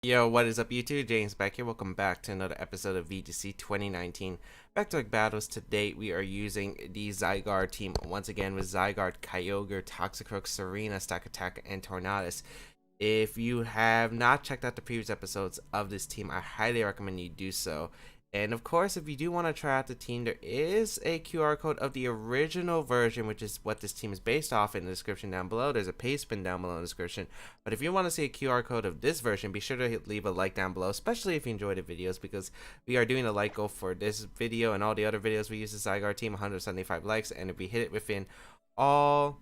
Yo, what is up YouTube? James Baek here. Welcome back to another episode of VGC 2019 Back Battles. Today we are using the Zygarde team once again with Zygarde, Kyogre, Toxicroak, Serena, Stack Attack, and Tornadus. If you have not checked out the previous episodes of this team, I highly recommend you do so. And of course, if you do want to try out the team, there is a QR code of the original version, which is what this team is based off, in the description down below. There's a paste bin down below in the description. But if you want to see a QR code of this version, be sure to leave a like down below, especially if you enjoy the videos, because we are doing a like goal for this video and all the other videos we use the Zygarde team, 175 likes. And if we hit it within all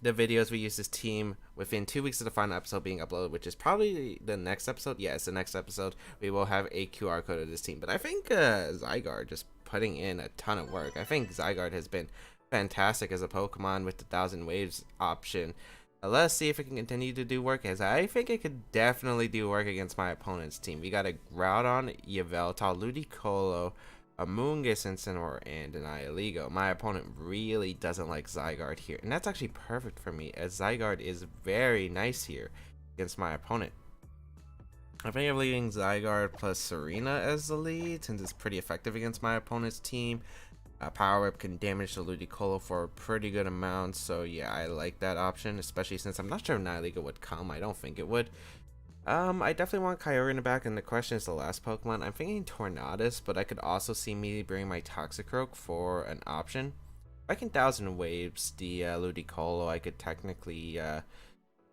the videos we use this team within 2 weeks of the final episode being uploaded, which is probably the next episode. Yes, the next episode, we will have a QR code of this team. But I think Zygarde just putting in a ton of work. I think Zygarde has been fantastic as a Pokemon with the 1000 Waves option. Let's see if it can continue to do work, as I think it could definitely do work against my opponent's team. We got a Groudon, Yveltal, Ludicolo, Amoonguss, Incineroar, and an Ialigo. My opponent really doesn't like Zygarde here, and that's actually perfect for me, as Zygarde is very nice here against my opponent. I think I'm leading Zygarde plus Serena as the lead, since it's pretty effective against my opponent's team. Power Whip can damage the Ludicolo for a pretty good amount, so yeah, I like that option, especially since I'm not sure if Ialigo would come. I don't think it would. I definitely want Kyogre in the back, and the question is the last Pokemon. I'm thinking Tornadus, but I could also see me bring my Toxicroak for an option. If I can 1000 Waves the Ludicolo, I could technically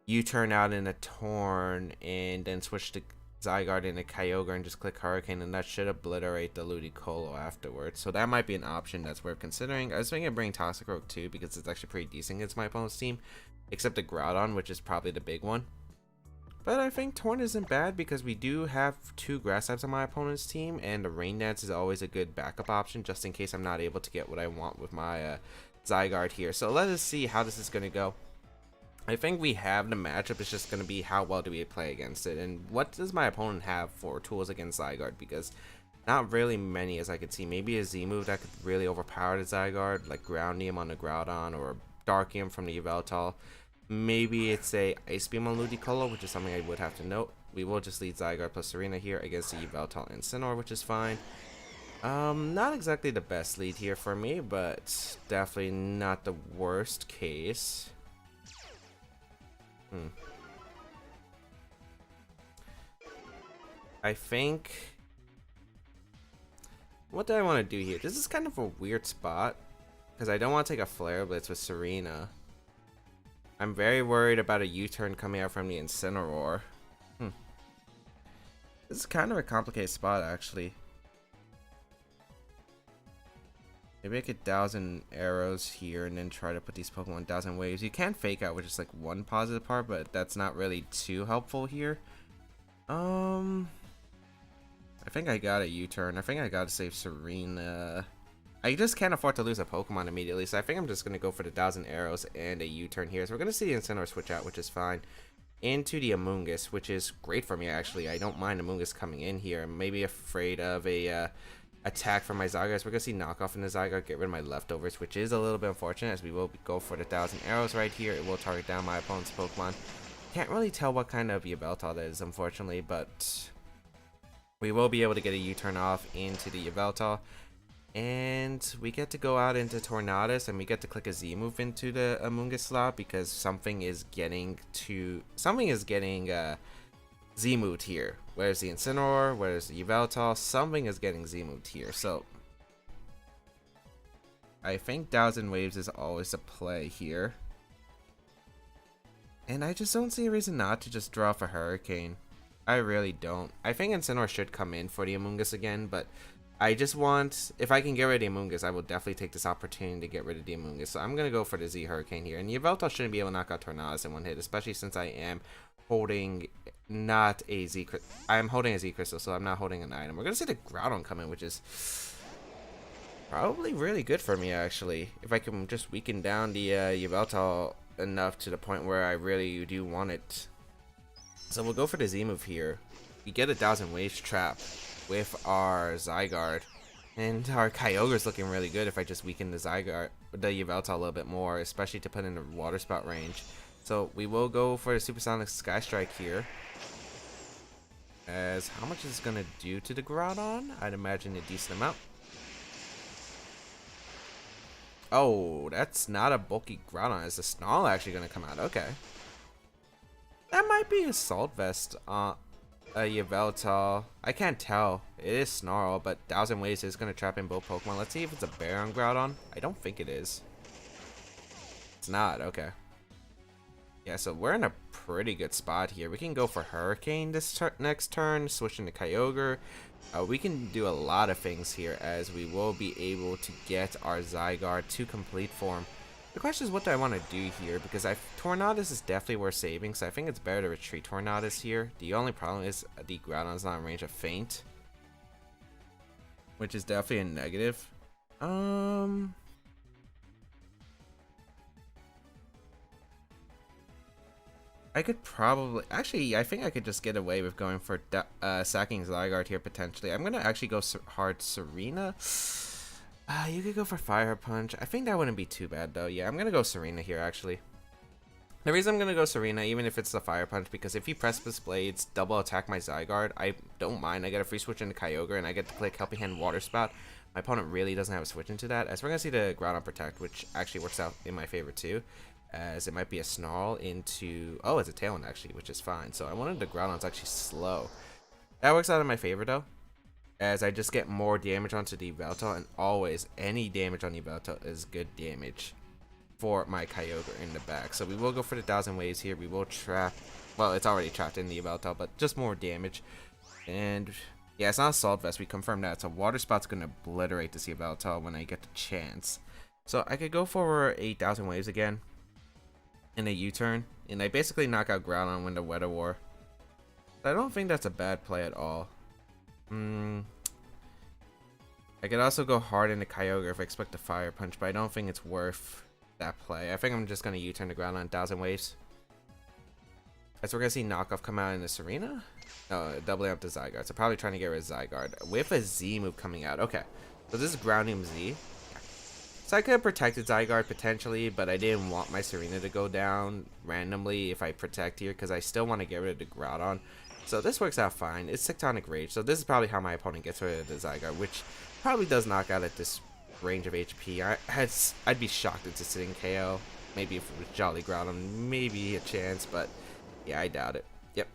U-turn out in a Torn and then switch to Zygarde into Kyogre and just click Hurricane, and that should obliterate the Ludicolo afterwards. So that might be an option that's worth considering. I was thinking of bringing Toxicroak too, because it's actually pretty decent against my opponent's team, except the Groudon, which is probably the big one. But I think Torn isn't bad, because we do have 2 grass types on my opponent's team, and the Rain Dance is always a good backup option just in case I'm not able to get what I want with my Zygarde here. So let us see how this is going to go. I think we have the matchup. It's just going to be how well do we play against it, and what does my opponent have for tools against Zygarde, because not really many as I could see. Maybe a Z move that could really overpower the Zygarde, like Groundium on the Groudon or Darkium from the Yveltal. Maybe it's a Ice Beam on Ludicolo, which is something I would have to note. We will just lead Zygarde plus Serena here against the Yveltal and Incineroar, which is fine. Not exactly the best lead here for me, but definitely not the worst case. I think... what do I want to do here? This is kind of a weird spot, because I don't want to take a Flare Blitz with Serena. I'm very worried about a U-turn coming out from the Incineroar. This is kind of a complicated spot, actually. Maybe I could 1000 arrows here and then try to put these Pokemon 1000 waves. You can fake out, which is like one positive part, but that's not really too helpful here. I think I got a U-turn. I think I gotta save Serena. I just can't afford to lose a Pokemon immediately, so I think I'm just going to go for the 1000 arrows and a U-turn here. So we're going to see the Incineroar switch out, which is fine, into the Amoonguss, which is great for me, actually. I don't mind Amoonguss coming in here. I'm maybe afraid of a attack from my Zygarde. We're going to see knockoff in the Zygarde, get rid of my leftovers, which is a little bit unfortunate, as we will go for the 1000 arrows right here. It will target down my opponent's Pokemon. Can't really tell what kind of Yveltal that is, unfortunately, but we will be able to get a U-turn off into the Yveltal. And we get to go out into Tornadus, and we get to click a Z move into the Amoonguss slot, because something is getting Z moved here. Where's the Incineroar? Where's the Yveltal? Something is getting Z moved here. So I think 1000 waves is always a play here, and I just don't see a reason not to just draw for Hurricane. I really don't. I think Incineroar should come in for the Amoonguss again, but I just want, if I can get rid of the Amoonguss, I will definitely take this opportunity to get rid of the Amoonguss. So I'm going to go for the Z Hurricane here. And Yveltal shouldn't be able to knock out Tornadus in one hit, especially since I am holding not a Z Crystal. I'm holding a Z Crystal, so I'm not holding an item. We're going to see the Groudon come in, which is probably really good for me, actually. If I can just weaken down the Yveltal enough to the point where I really do want it. So we'll go for the Z move here. We get a 1000 waves trap with our Zygarde, and our Kyogre's looking really good if I just weaken the Yveltal a little bit more, especially to put in the Water Spout range. So we will go for the Supersonic Sky Strike here. As how much is it gonna do to the Groudon? I'd imagine a decent amount. Oh, that's not a bulky Groudon. Is the Snarl actually gonna come out? Okay. That might be Assault Vest. Yveltal. I can't tell. It is Snarl, but Thousand Waves is gonna trap in both Pokemon. Let's see if it's a Bear on Groudon. I don't think it is. It's not. Okay. Yeah, so we're in a pretty good spot here. We can go for Hurricane this next turn, switch into Kyogre. We can do a lot of things here as we will be able to get our Zygarde to complete form. The question is, what do I want to do here? Because Tornadus is definitely worth saving, so I think it's better to retreat Tornadus here. The only problem is the Groudon's not in range of Feint, which is definitely a negative. I could probably... Actually, I think I could just get away with going for sacking Zygarde here, potentially. I'm going to actually go hard Serena. You could go for Fire Punch. I think that wouldn't be too bad, though. Yeah, I'm going to go Serena here, actually. The reason I'm going to go Serena, even if it's the Fire Punch, because if you Precipice Blades, double attack my Zygarde, I don't mind. I get a free switch into Kyogre, and I get to click Helping Hand Water Spout. My opponent really doesn't have a switch into that, as we're going to see the Groudon Protect, which actually works out in my favor, too. As it might be a Snarl into... Oh, it's a Tailwind, actually, which is fine. So I wanted the Groudon's actually slow. That works out in my favor, though, as I just get more damage onto the Yveltal, and always, any damage on the Yveltal is good damage for my Kyogre in the back. So we will go for the Thousand Waves here. We will trap... Well, it's already trapped in the Yveltal, but just more damage. And... yeah, it's not Assault Vest. We confirmed that. So Water Spout's going to obliterate this Yveltal when I get the chance. So I could go for a Thousand Waves again in a U-turn, and I basically knock out Groudon when the Weather War. I don't think that's a bad play at all. I could also go hard into Kyogre if I expect a Fire Punch, but I don't think it's worth that play. I think I'm just going to U-turn the Groudon 1000 Waves. As we're going to see Knockoff come out in this arena. No, doubling up the Zygarde. So probably trying to get rid of Zygarde with a Z move coming out. Okay, so this is Groundium Z. So I could have protected Zygarde potentially, but I didn't want my Serena to go down randomly if I protect here, because I still want to get rid of the Groudon. So this works out fine. It's Tectonic Rage, so this is probably how my opponent gets rid of the Zygarde, which probably does knock out at this range of HP. I'd be shocked if it's sitting KO. Maybe if it was Jolly Groudon, maybe a chance, but yeah, I doubt it. Yep,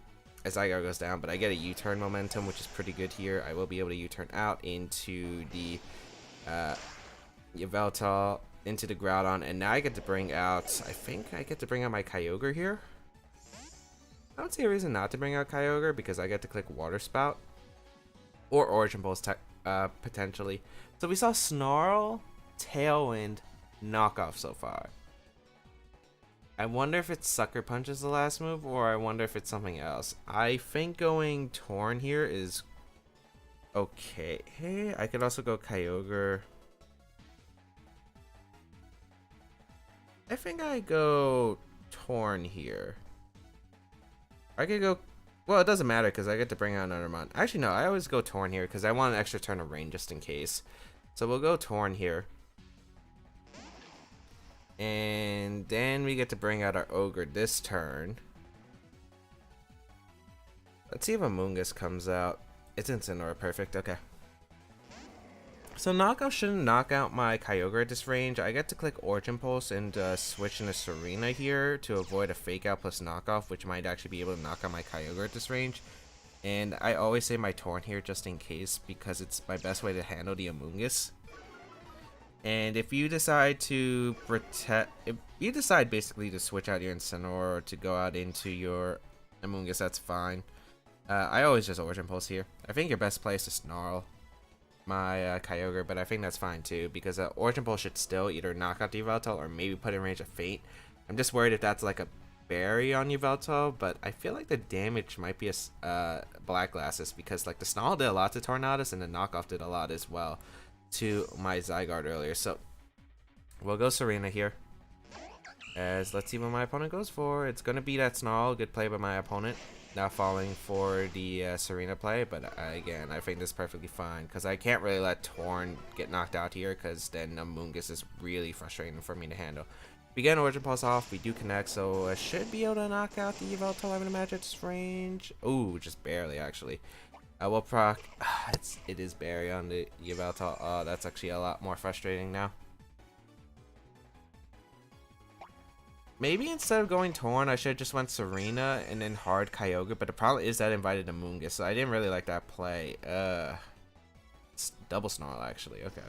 as Zygarde goes down, but I get a U-turn momentum, which is pretty good here. I will be able to U-turn out into the Yveltal, into the Groudon, and now I get to bring out, I think I get to bring out my Kyogre here. I don't see a reason not to bring out Kyogre, because I get to click Water Spout or Origin Pulse potentially. So we saw Snarl, Tailwind, Knockoff so far. I wonder if it's Sucker Punch as the last move, or I wonder if it's something else. I think going Torn here is okay. Hey, I could also go Kyogre. I think I go Torn here. I could go... Well, it doesn't matter because I get to bring out another mon. Actually, no, I always go Torn here because I want an extra turn of rain just in case. So we'll go Torn here. And then we get to bring out our Ogre this turn. Let's see if Amoonguss comes out. It's Incineroar, perfect, okay. So Knockoff shouldn't knock out my Kyogre at this range. I get to click Origin Pulse and switch into Serena here to avoid a Fake Out plus Knockoff, which might actually be able to knock out my Kyogre at this range. And I always say my Torn here just in case, because it's my best way to handle the Amoonguss. And if you decide to if you decide basically to switch out your Incineroar or to go out into your Amoonguss, that's fine. I always just Origin Pulse here. I think your best play is to Snarl my Kyogre, but I think that's fine too, because Origin Pulse should still either knock out the Yveltal or maybe put in range of Fate. I'm just worried if that's like a berry on Yveltal, but I feel like the damage might be a Black Glasses, because like the Snarl did a lot to Tornadus and the Knockoff did a lot as well to my Zygarde earlier. So we'll go Serena here, as let's see what my opponent goes for. It's gonna be that Snarl. Good play by my opponent, not falling for the Serena play, but again, I think this is perfectly fine, because I can't really let Torn get knocked out here, because then Amoonguss is really frustrating for me to handle. We get an Origin Pulse off, we do connect, so I should be able to knock out the Yveltal, I would imagine, at this range. Ooh, just barely, actually. We'll proc. It is Barry on the Yveltal. Oh, that's actually a lot more frustrating now. Maybe instead of going Torn, I should have just went Serena and then hard Kyogre, but the problem is that invited Amoonguss, so I didn't really like that play. It's double Snarl, actually. Okay.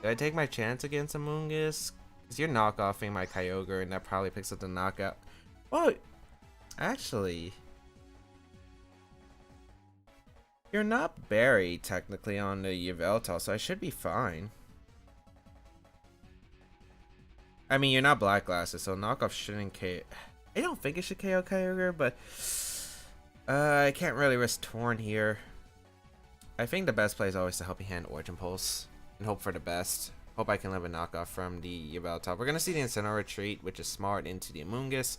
Did I take my chance against Amoonguss? Because you're knockoffing my Kyogre, and that probably picks up the knockout. Well, actually, you're not buried technically on the Yveltal, so I should be fine. I mean, you're not Black Glasses, so knockoff shouldn't KO. I don't think it should KO Kyogre, but I can't really risk Torn here. I think the best play is always to Helping Hand Origin Pulse and hope for the best. Hope I can live a knockoff from the Yveltal. We're going to see the Incineroar retreat, which is smart, into the Amoonguss.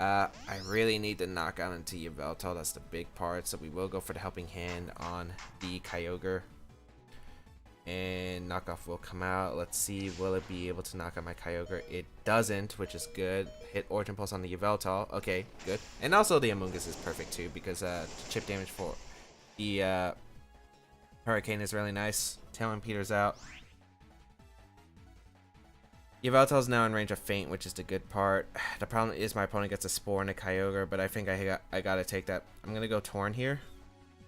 I really need to knock out into Yveltal. That's the big part. So we will go for the Helping Hand on the Kyogre. And knockoff will come out. Let's see, will it be able to knock out my Kyogre? It doesn't, which is good. Hit Origin Pulse on the Yveltal. Okay, good. And also the Amoonguss is perfect too, because chip damage for the Hurricane is really nice. Tailwind peters out. Yveltal is now in range of Feint, which is the good part. The problem is my opponent gets a Spore and a Kyogre, but I think I gotta take that. I'm gonna go Torn here.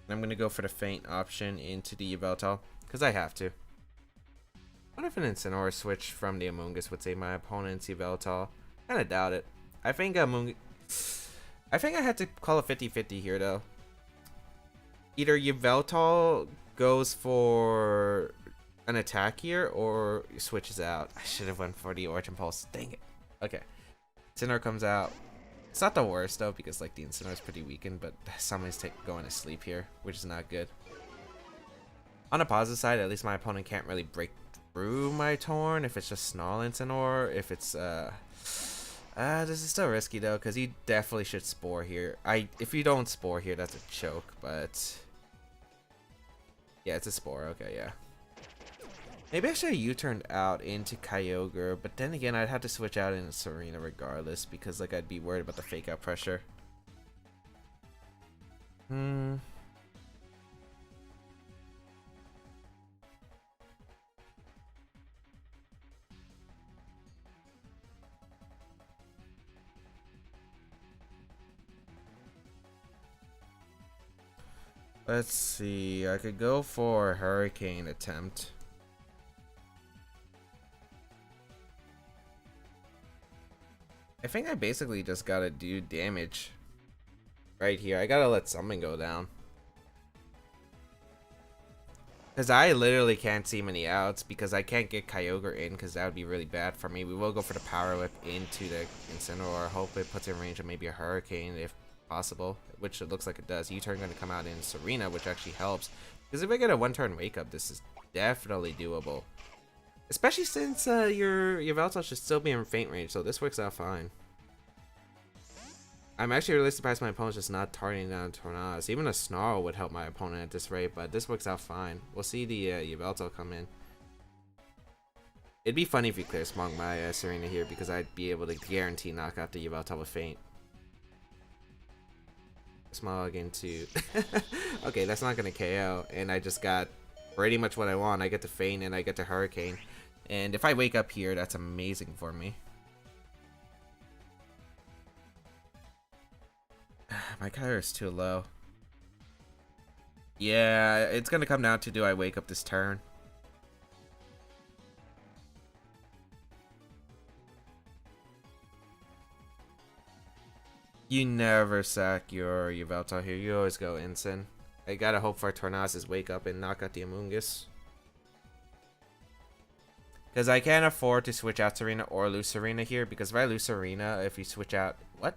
I'm gonna go for the Feint option into the Yveltal, because I have to. What if an Incineroar switch from the Amoonguss would save my opponent's Yveltal? Kinda doubt it. I think I had to call a 50-50 here, though. Either Yveltal goes for an attack here or switches out. I should have went for the Origin Pulse. Dang it. Okay. Incineroar comes out. It's not the worst though, because like the Incineroar is pretty weakened, but somebody's going to sleep here, which is not good. On the positive side, at least my opponent can't really break through my Torn if it's just Snarl Incineroar. If it's this is still risky though, because he definitely should Spore here. If you don't Spore here, that's a choke, but yeah, it's a Spore. Okay, yeah. Maybe I should have U-turned out into Kyogre, but then again, I'd have to switch out into Serena regardless, because like I'd be worried about the fake out pressure. Let's see, I could go for a Hurricane attempt. I think I basically just gotta do damage right here. I gotta let something go down, because I literally can't see many outs, because I can't get Kyogre in, because that would be really bad for me. We will go for the Power Whip into the Incineroar. Hope it puts in range of maybe a Hurricane if possible, which it looks like it does. U-turn going to come out in Serena, which actually helps, because if I get a one-turn wake up, this is definitely doable. Especially since your Yveltal should still be in Feint range, so this works out fine. I'm actually really surprised my opponent's just not targeting down Tornadus. Even a Snarl would help my opponent at this rate, but this works out fine. We'll see the Yveltal come in. It'd be funny if you clear Smog my Serena here, because I'd be able to guarantee knock out the Yveltal with Feint. Smog into... Okay, that's not going to KO, and I just got pretty much what I want. I get to Feint and I get to Hurricane. And if I wake up here, that's amazing for me. My Kyogre is too low. Yeah, it's going to come down to, do I wake up this turn? You never sack your Yveltal here. You always go Incin. I gotta hope for Tornadus' wake up and knock out the Amoonguss. Because I can't afford to switch out Serena or lose Serena here. Because if I lose Serena, if you switch out... What?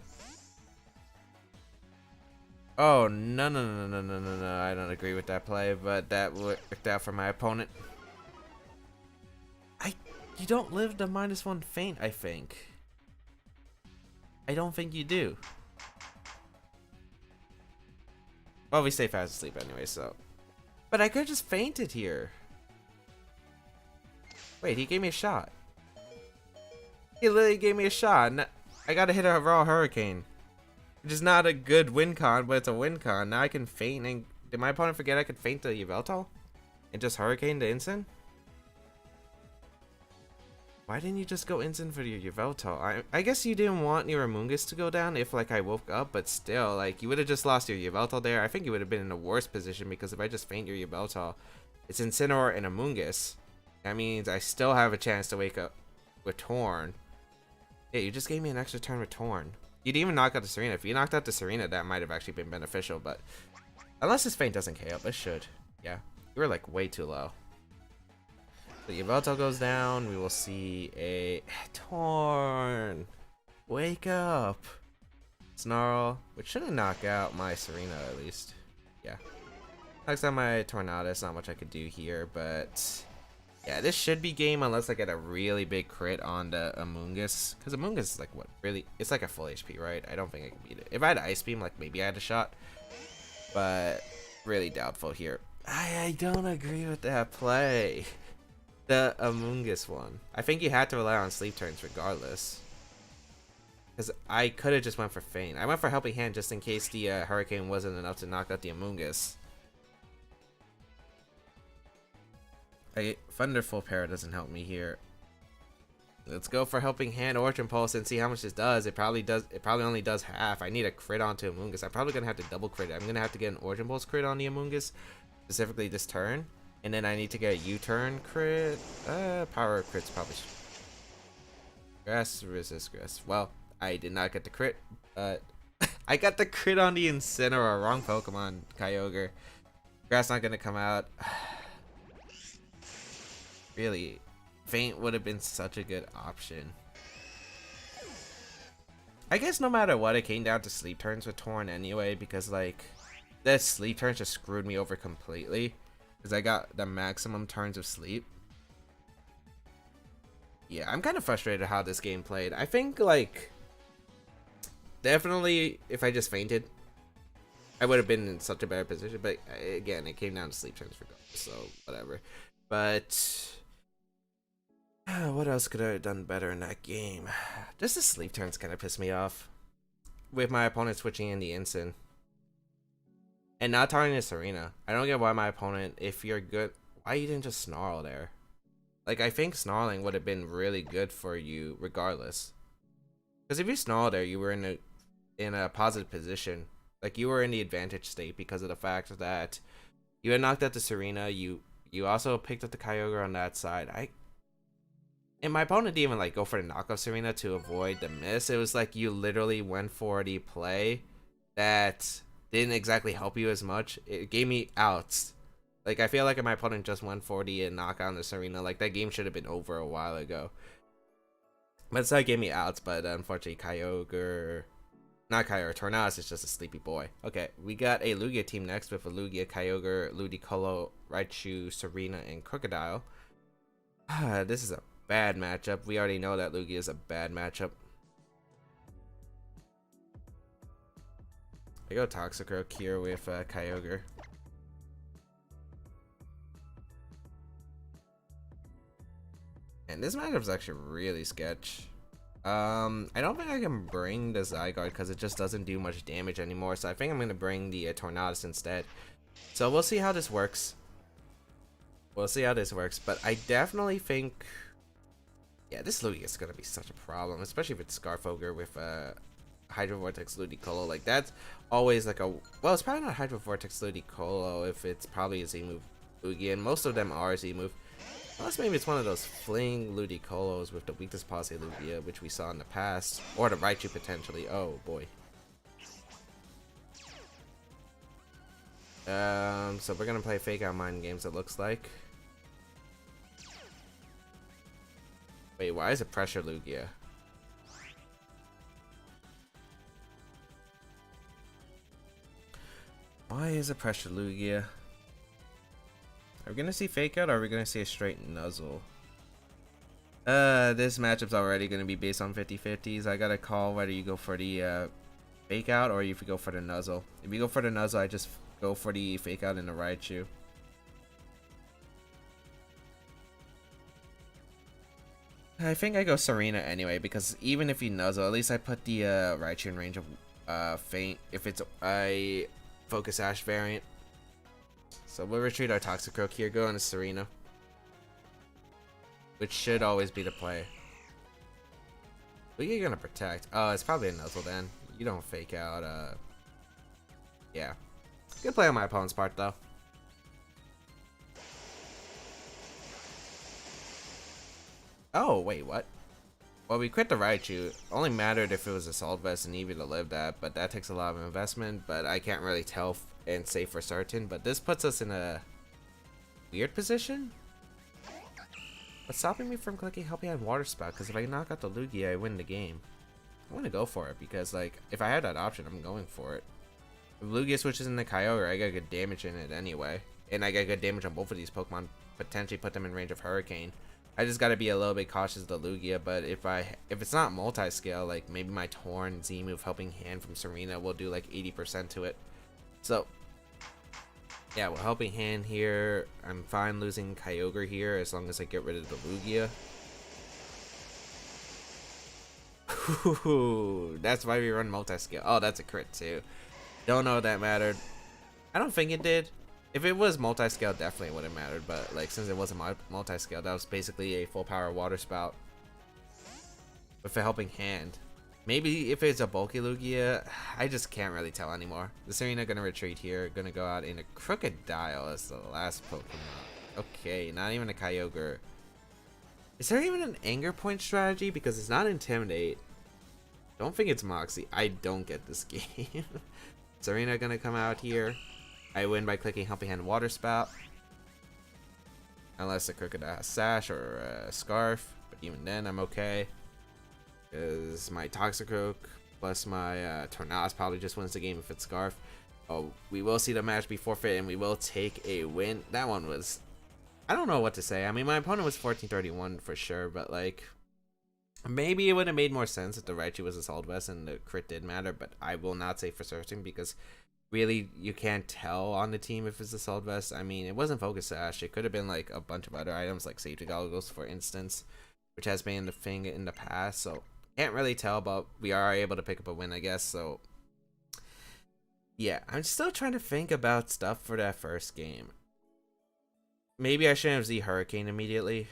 Oh, no. I don't agree with that play, but that worked out for my opponent. You don't live the -1 Feint, I think. I don't think you do. Well, we stay fast asleep anyway, so But I could have just fainted here. Wait, he gave me a shot. He literally gave me a shot. I gotta hit a raw hurricane. Which is not a good win con, but it's a win con. Now I can feint and... Did my opponent forget I could feint the Yveltal? And just hurricane the instant? Why didn't you just go instant for your Yveltal? I guess you didn't want your Amoonguss to go down if like I woke up, but still, like you would have just lost your Yveltal there. I think you would have been in a worse position because if I just feint your Yveltal, it's Incineroar and Amoonguss. That means I still have a chance to wake up with Torn. Yeah, you just gave me an extra turn with Torn. You didn't even knock out the Serena. If you knocked out the Serena, that might have actually been beneficial, but unless this feint doesn't KO, it should. Yeah, you were like way too low. The Yveltal goes down. We will see a Torn. Wake up. Snarl, which shouldn't knock out my Serena at least. Yeah. Knocks out my Tornadus. Not much I could do here, but yeah, this should be game unless I get a really big crit on the Amoonguss. Because Amoonguss is like what? Really? It's like a full HP, right? I don't think I can beat it. If I had Ice Beam, like maybe I had a shot. But really doubtful here. I don't agree with that play. The Amoonguss one. I think you had to rely on sleep turns regardless. Because I could have just went for feint. I went for Helping Hand just in case the Hurricane wasn't enough to knock out the Amoonguss. Thunderful Para doesn't help me here. Let's go for Helping Hand Origin Pulse and see how much this does. It probably only does half. I need a crit onto Amoonguss. I'm probably gonna have to double crit it. I'm gonna have to get an Origin Pulse crit on the Amoonguss, specifically this turn. And then I need to get a U-turn crit. Power crits probably. Grass resist grass. Well, I did not get the crit, but I got the crit on the Incineroar. Wrong Pokemon, Kyogre. Grass not gonna come out. Really, feint would have been such a good option. I guess no matter what, it came down to sleep turns with Torn anyway, because like that sleep turns just screwed me over completely. Because I got the maximum turns of sleep. Yeah, I'm kind of frustrated how this game played. I think, like, definitely if I just fainted, I would have been in such a better position. But again, it came down to sleep turns for goals, so whatever. But what else could I have done better in that game? Just the sleep turns kind of pissed me off. With my opponent switching in the instant. And not targeting the Serena. I don't get why my opponent, if you're good, why you didn't just Snarl there? Like, I think Snarling would have been really good for you regardless. Because if you Snarl there, you were in a positive position. Like, you were in the advantage state because of the fact that you had knocked out the Serena. You also picked up the Kyogre on that side. And my opponent didn't even, like, go for the knockoff Serena to avoid the miss. It was like you literally went for the play that didn't exactly help you as much. It gave me outs. Like, I feel like if my opponent just went 40 and knock out the Serena, like, that game should have been over a while ago. But so it gave me outs, but unfortunately, not Kyogre, Tornadus is just a sleepy boy. Okay, we got a Lugia team next with a Lugia, Kyogre, Ludicolo, Raichu, Serena, and Crocodile. This is a bad matchup. We already know that Lugia is a bad matchup. I go Toxicroak here with Kyogre. And this matchup's actually really sketch. I don't think I can bring the Zygarde because it just doesn't do much damage anymore. So I think I'm going to bring the Tornadus instead. So we'll see how this works. But I definitely think... Yeah, this Lugia is going to be such a problem. Especially if it's Scarfoger with Hydro Vortex Ludicolo. Like, that's always like a... Well, it's probably not Hydro Vortex Ludicolo if it's probably a Z-move Lugia. And most of them are Z-move. Unless maybe it's one of those Fling Ludicolos with the Weakness Policy Lugia, which we saw in the past. Or the Raichu potentially. Oh, boy. So we're going to play Fake Out Mind Games, it looks like. Wait, why is it Pressure Lugia? Why is it Pressure Lugia? Are we gonna see Fake Out or are we gonna see a straight Nuzzle? This matchup's already gonna be based on 50-50s. I gotta call whether you go for the Fake Out or if you go for the Nuzzle. If you go for the Nuzzle, I just go for the Fake Out in the Raichu. I think I go Serena anyway, because even if he nuzzle, at least I put the Raichu in range of Faint if it's a Focus Ash variant. So we'll retreat our Toxicroak here, go into Serena, which should always be the play. Who are you gonna protect? Oh, it's probably a nuzzle then. You don't fake out. Yeah. Good play on my opponent's part though. Oh, wait, what? Well, we quit the Raichu. Only mattered if it was Assault Vest and Eevee to live that, but that takes a lot of investment, but I can't really tell and say for certain. But this puts us in a weird position. What's stopping me from clicking Help Me on Water Spout? Because if I knock out the Lugia, I win the game. I want to go for it because, like, if I had that option, I'm going for it. If Lugia switches into Kyogre, I got good damage in it anyway. And I got good damage on both of these Pokemon, potentially put them in range of Hurricane. I just got to be a little bit cautious of the Lugia, but if it's not multi-scale, like maybe my Torn Z move Helping Hand from Serena will do like 80% to it. So yeah, well, Helping Hand here, I'm fine losing Kyogre here as long as I get rid of the Lugia. Ooh, that's why we run multi-scale. Oh, that's a crit too. Don't know if that mattered. I don't think it did. If it was multi-scale, definitely would have mattered, but like since it wasn't multi-scale, that was basically a full power Water Spout with a Helping Hand. Maybe if it's a bulky Lugia, I just can't really tell anymore. The Serena gonna retreat here, gonna go out in a Crocodile as the last Pokemon. Okay, not even a Kyogre. Is there even an Anger Point strategy? Because it's not Intimidate. Don't think it's Moxie. I don't get this game. Serena gonna come out here. I win by clicking Helping Hand Water Spout. Unless the Crocodile has Sash or a Scarf. But even then, I'm okay. Because my Toxicroak plus my Tornadus probably just wins the game if it's Scarf. Oh, we will see the match be forfeit and we will take a win. That one was... I don't know what to say. I mean, my opponent was 1431 for sure, but like... Maybe it would have made more sense if the Raichu was Assault Vest and the crit did matter, but I will not say for certain because... Really, you can't tell on the team if it's Assault Vest. I mean, it wasn't Focus Sash. It could have been like a bunch of other items, like Safety Goggles, for instance, which has been the thing in the past. So, can't really tell, but we are able to pick up a win, I guess. So, yeah, I'm still trying to think about stuff for that first game. Maybe I shouldn't have Z Hurricane immediately.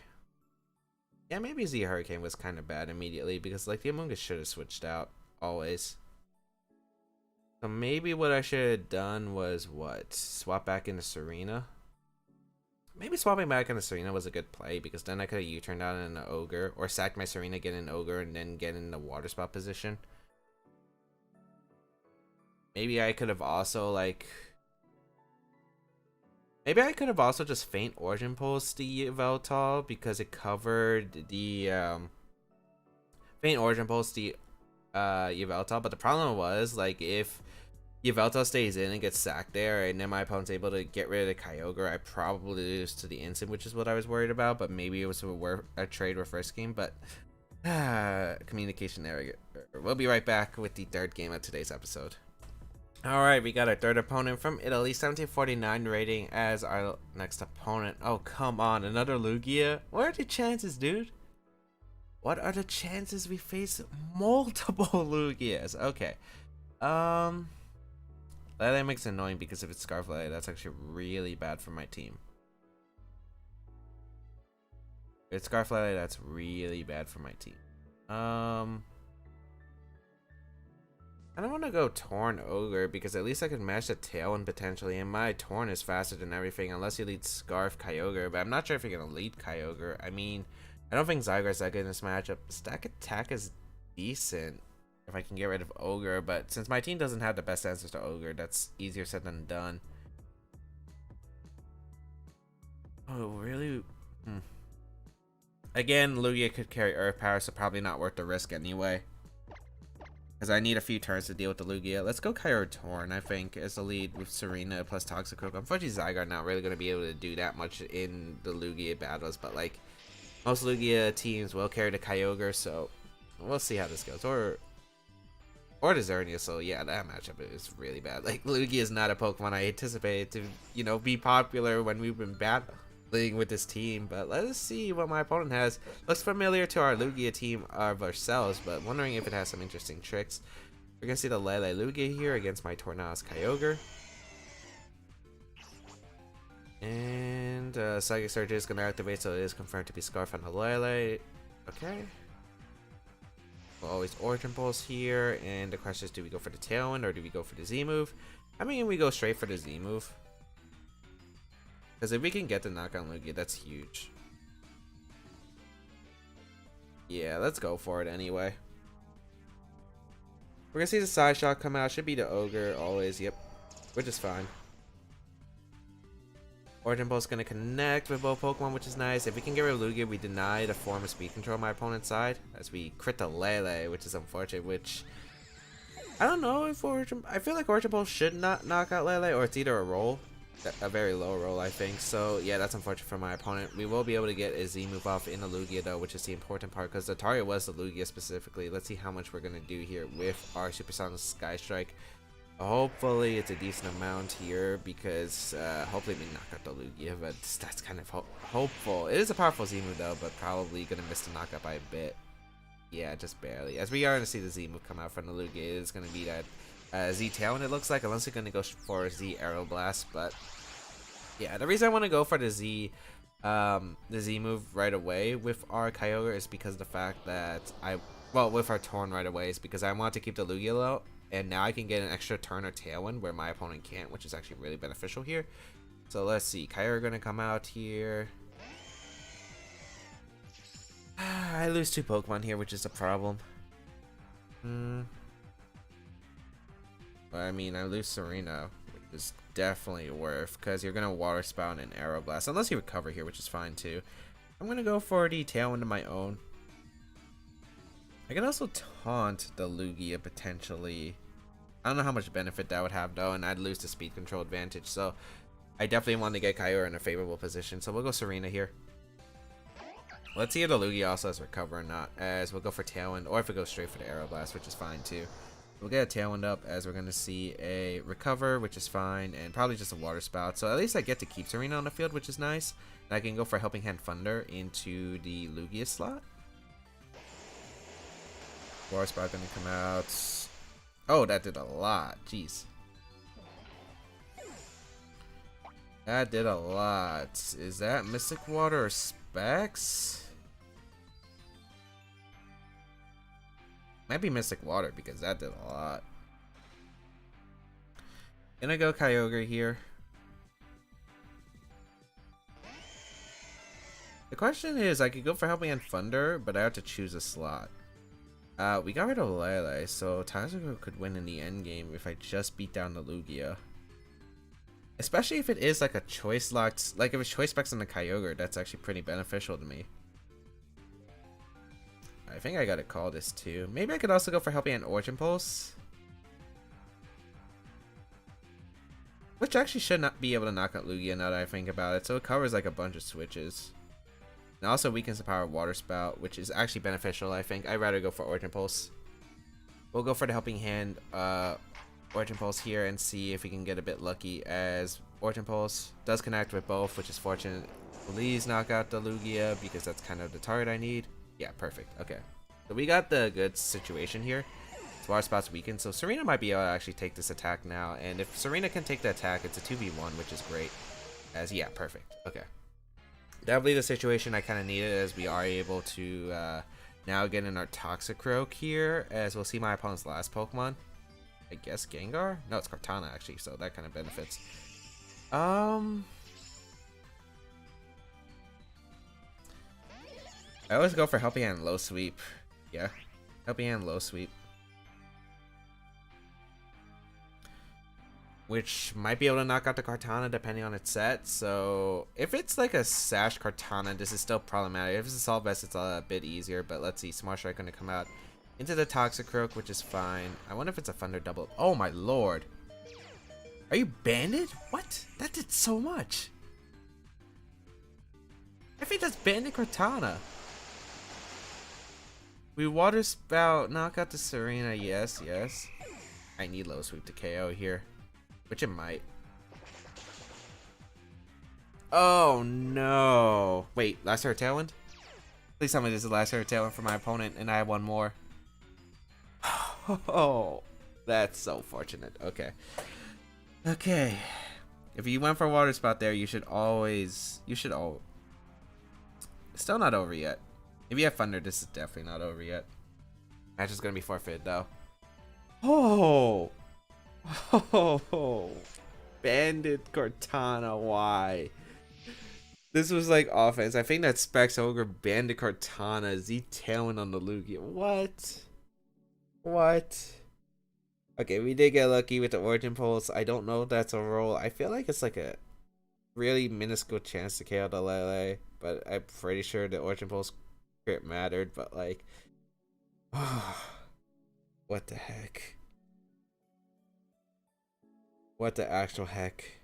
Yeah, maybe Z Hurricane was kind of bad immediately because, like, the Amoonguss should have switched out always. So maybe what I should have done was what? Swap back into Serena? Maybe swapping back into Serena was a good play because then I could have U-turned out in the Ogre or sacked my Serena, get an Ogre, and then get in the Water Spout position. Maybe I could have also like... Maybe I could have also just Faint Origin Pulse the Yveltal because it covered the Faint Origin Pulse the Yveltal, but the problem was like if Yveltal stays in and gets sacked there and then my opponent's able to get rid of the Kyogre, I probably lose to the instant, which is what I was worried about, but maybe it was a trade or first game, but communication there. We'll be right back with the third game of today's episode. Alright, we got our third opponent from Italy, 1749 rating as our next opponent. Oh, come on, another Lugia? What are the chances, dude? What are the chances we face multiple Lugias? Okay. That makes it annoying because if it's Scarflight, that's actually really bad for my team. If it's Scarflight, that's really bad for my team. I don't want to go Torn Ogre because at least I can match the Tailwind potentially, and my Torn is faster than everything unless you lead Scarf Kyogre, but I'm not sure if you're going to lead Kyogre. I mean... I don't think Zygarde's that good in this matchup. Stack Attack is decent if I can get rid of Ogre, but since my team doesn't have the best answers to Ogre, that's easier said than done. Oh, really? Again, Lugia could carry Earth Power, so probably not worth the risk anyway. Because I need a few turns to deal with the Lugia. Let's go Kyogre Torn, I think, as the lead with Serena plus Toxicroak. Unfortunately, Zygarde not really going to be able to do that much in the Lugia battles, but like... Most Lugia teams will carry the Kyogre, so we'll see how this goes. Or the Xerneas, so yeah, that matchup is really bad. Like, Lugia is not a Pokemon I anticipated to, you know, be popular when we've been leading with this team, but let us see what my opponent has. Looks familiar to our Lugia team of ourselves, but wondering if it has some interesting tricks. We're gonna see the Lele Lugia here against my Tornadus Kyogre. And Psychic Surge is gonna activate, so it is confirmed to be Scarf on the Lele. Okay. We'll always Origin Pulse here, and the question is, do we go for the Tailwind or do we go for the Z move? I mean, we go straight for the Z move. Because if we can get the knockout Lugia, that's huge. Yeah, let's go for it anyway. We're gonna see the side shot come out. Should be the Ogre always. Yep, which is fine. Origin Pulse gonna connect with both Pokemon, which is nice. If we can get rid of Lugia, we deny the form of speed control on my opponent's side, as we crit the Lele, which is unfortunate. Which I don't know if I feel like Origin Pulse should not knock out Lele, or it's either a roll. A very low roll, I think. So yeah, that's unfortunate for my opponent. We will be able to get a Z move off in the Lugia though, which is the important part, because the target was the Lugia specifically. Let's see how much we're gonna do here with our Supersonic Sky Strike. Hopefully it's a decent amount here, because hopefully we knock out the Lugia, but that's kind of hopeful. It is a powerful Z move though, but probably gonna miss the knockout by a bit. Yeah, just barely. As we are gonna see the Z move come out from the Lugia, it is gonna be that Z Tailwind, it looks like, unless you're gonna go for Z Aeroblast. But yeah, the reason I want to go for the Z move right away with our Kyogre is because of the fact that with our Torn right away, is because I want to keep the Lugia low, and now I can get an extra turn or Tailwind where my opponent can't, which is actually really beneficial here. So let's see, Kyogre gonna come out here. I lose 2 Pokemon here, which is a problem. I mean, I lose Serena, which is definitely worth, because you're gonna Water Spout and Aeroblast, unless you recover here, which is fine too. I'm gonna go for the Tailwind of my own. I can also taunt the Lugia potentially. I don't know how much benefit that would have though, and I'd lose the speed control advantage, so I definitely want to get Kyogre in a favorable position, so we'll go Serena here. Let's see if the Lugia also has recover or not, as we'll go for Tailwind, or if it goes straight for the Aeroblast, which is fine too. We'll get a Tailwind up, as we're going to see a recover, which is fine, and probably just a Water Spout. So at least I get to keep Serena on the field, which is nice. And I can go for Helping Hand Thunder into the Lugia slot. Water Spout going to come out. Oh, that did a lot. Jeez. That did a lot. Is that Mystic Water or Specs? Might be Mystic Water, because that did a lot. Gonna go Kyogre here. The question is, I could go for Helping Hand Thunder, but I have to choose a slot. We got rid of Lele, so Tazuko could win in the end game if I just beat down the Lugia. Especially if it is like a choice locked, like if it's choice specs on the Kyogre, that's actually pretty beneficial to me. I think I gotta call this too. Maybe I could also go for Helping Hand Origin Pulse, which actually should not be able to knock out Lugia now that I think about it. So it covers like a bunch of switches. And also weakens the power of Water Spout, which is actually beneficial, I think. I'd rather go for Origin Pulse. We'll go for the Helping Hand Origin Pulse here and see if we can get a bit lucky, as Origin Pulse does connect with both, which is fortunate. Please knock out the Lugia, because that's kind of the target I need. Yeah, perfect. Okay. So we got the good situation here. Water Spout's weakened, so Serena might be able to actually take this attack now. And if Serena can take the attack, it's a 2v1, which is great. As, yeah, perfect. Okay. Definitely the situation I kind of needed, as we are able to now get in our Toxicroak here, as we'll see my opponent's last Pokemon. I guess Gengar? No, it's Kartana, actually, so that kind of benefits. I always go for Helping Hand Low Sweep. Yeah, Helping Hand Low Sweep. Which might be able to knock out the Kartana depending on its set. So if it's like a Sash Kartana, this is still problematic. If it's a Salt Vest, it's a bit easier. But let's see, Smart Strike going to come out into the Toxicroak, which is fine. I wonder if it's a Thunder Double. Oh my lord. Are you banded? What? That did so much. I think that's banded Kartana. We Water Spout, knock out the Serena. Yes, yes. I need Low Sweep to KO here, which it might. Oh no. Wait, last turn Tailwind? Please tell me this is the last turn Tailwind for my opponent and I have one more. Oh, that's so fortunate. Okay. Okay. If you went for a water spot there, you should always... Still not over yet. If you have Thunder, this is definitely not over yet. Match is going to be forfeit, though. Oh! Oh! Bandit Cortana, why? This was like offense. I think that Specs Ogre Bandit Cortana Z-Tailwind on the Lugia. What? What? Okay, we did get lucky with the Origin Pulse. I don't know if that's a roll. I feel like it's like a really minuscule chance to KO the Lele, but I'm pretty sure the Origin Pulse crit mattered, but like... what the heck? What the actual heck?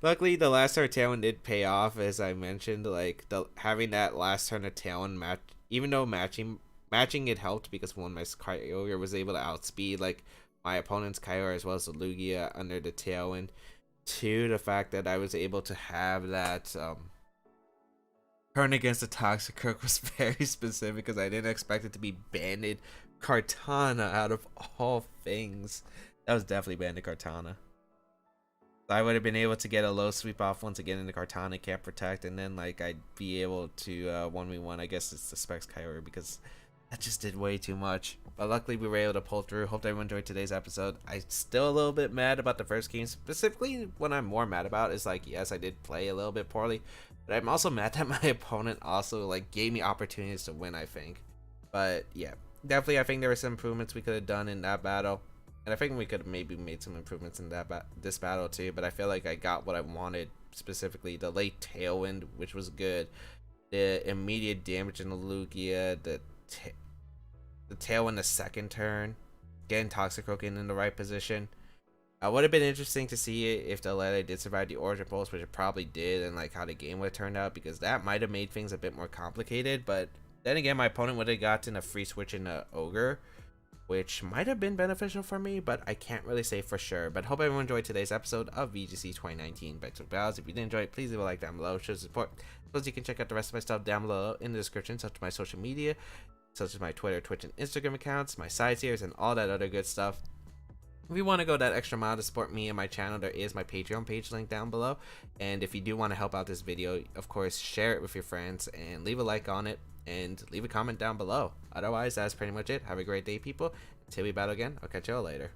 Luckily, the last turn Tailwind did pay off, as I mentioned. Like having that last turn of Tailwind match, even though matching it helped because one, my Kyogre was able to outspeed like my opponent's Kyogre as well as the Lugia under the Tailwind. Two, the fact that I was able to have that turn against the Toxicroak was very specific because I didn't expect it to be Bandit Cortana out of all things. That was definitely Bandit Cortana. I would have been able to get a low sweep off once again in the Cortana can't protect, and then like I'd be able to 1v1. I guess it's the Specs Kyogre because that just did way too much. But luckily we were able to pull through. Hope everyone enjoyed today's episode. I'm still a little bit mad about the first game. Specifically, what I'm more mad about is like, yes, I did play a little bit poorly, but I'm also mad that my opponent also like gave me opportunities to win, I think. But yeah, definitely I think there were some improvements we could have done in that battle. And I think we could have maybe made some improvements in this battle too, but I feel like I got what I wanted, specifically the late Tailwind, which was good, the immediate damage in the Lugia, the Tailwind the second turn, getting Toxicroak in the right position. Would have been interesting to see it if the Lele did survive the Origin Pulse, which it probably did, and like how the game would have turned out, because that might have made things a bit more complicated. But then again, my opponent would have gotten a free switch in the Ogre, which might have been beneficial for me, but I can't really say for sure. But hope everyone enjoyed today's episode of VGC 2019 Baek Battles. If you did enjoy it, please leave a like down below, show support. Plus, you can check out the rest of my stuff down below in the description, such as my social media, such as my Twitter, Twitch, and Instagram accounts, my side series, and all that other good stuff. If you want to go that extra mile to support me and my channel, there is my Patreon page link down below. And if you do want to help out this video, of course, share it with your friends and leave a like on it and leave a comment down below. Otherwise, that's pretty much it. Have a great day, people. Until we battle again, I'll catch you all later.